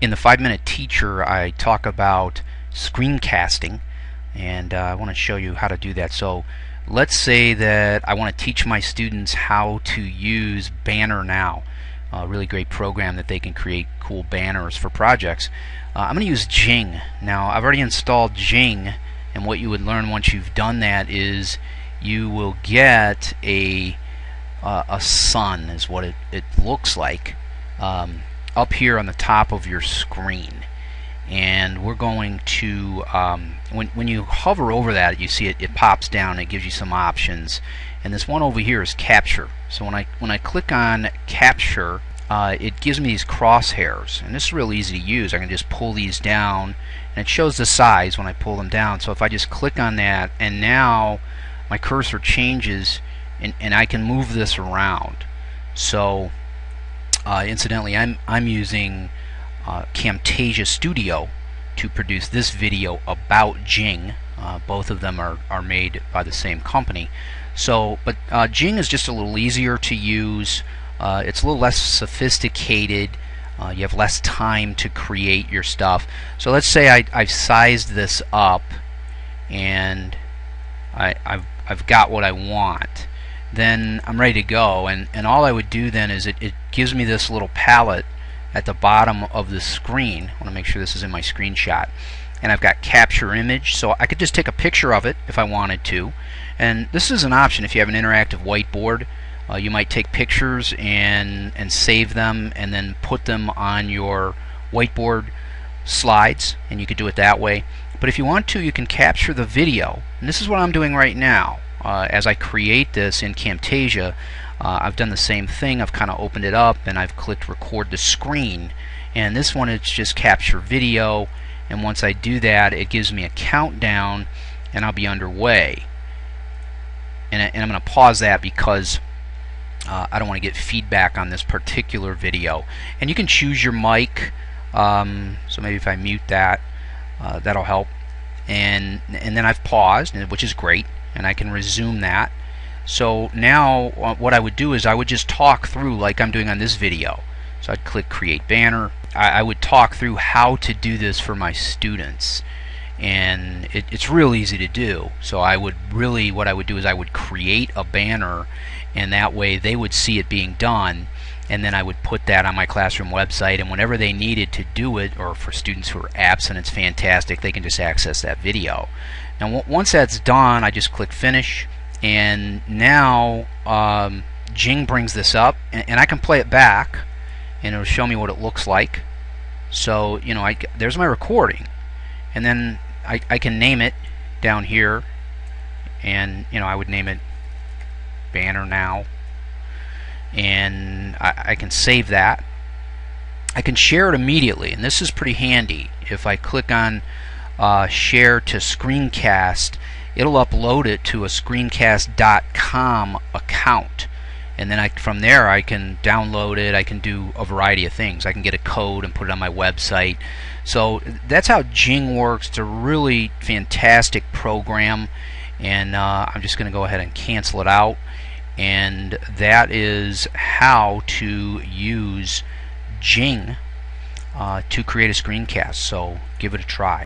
In the 5-minute teacher, I talk about screencasting, and I want to show you how to do that. So let's say that I want to teach my students how to use Banner Now, a really great program that they can create cool banners for projects. I'm going to use Jing. Now, I've already installed Jing, and what you would learn once you've done that is you will get a sun is what it looks like up here on the top of your screen. And we're going to when you hover over that, you see it pops down. It gives you some options, and this one over here is capture. So when I click on capture, it gives me these crosshairs, and this is real easy to use. I can just pull these down, and it shows the size when I pull them down. So if I just click on that, and now my cursor changes, and I can move this around. So incidentally, I'm using Camtasia Studio to produce this video about Jing. Both of them are made by the same company. So, but Jing is just a little easier to use. It's a little less sophisticated. You have less time to create your stuff. So let's say I've sized this up, and I've got what I want. Then I'm ready to go, and all I would do then is it gives me this little palette at the bottom of the screen. I want to make sure this is in my screenshot, and I've got capture image, so I could just take a picture of it if I wanted to. And this is an option if you have an interactive whiteboard. You might take pictures and save them and then put them on your whiteboard slides, and you could do it that way. But if you want to, you can capture the video, and this is what I'm doing right now. As I create this in Camtasia, I've done the same thing. I've kind of opened it up and I've clicked record the screen, and this one it's just capture video, and once I do that it gives me a countdown and I'll be underway. And I'm going to pause that because I don't want to get feedback on this particular video. And you can choose your mic, so maybe if I mute that, that'll help. And then I've paused, which is great, and I can resume that. So now what I would do is I would just talk through like I'm doing on this video. So I'd click create banner. I would talk through how to do this for my students, and it's real easy to do. So what I would do is I would create a banner, and that way they would see it being done, and then I would put that on my classroom website, and whenever they needed to do it, or for students who are absent, it's fantastic, they can just access that video. Now once that's done, I just click finish, and now Jing brings this up, and I can play it back, and it'll show me what it looks like. So there's my recording, and then I can name it down here, and I would name it Banner Now, and I can save that. I can share it immediately, and this is pretty handy. If I click on share to screencast, it'll upload it to a screencast.com account, and then from there I can download it. I can do a variety of things. I can get a code and put it on my website. So that's how Jing works. It's a really fantastic program, and I'm just going to go ahead and cancel it out. And that is how to use Jing to create a screencast. So give it a try.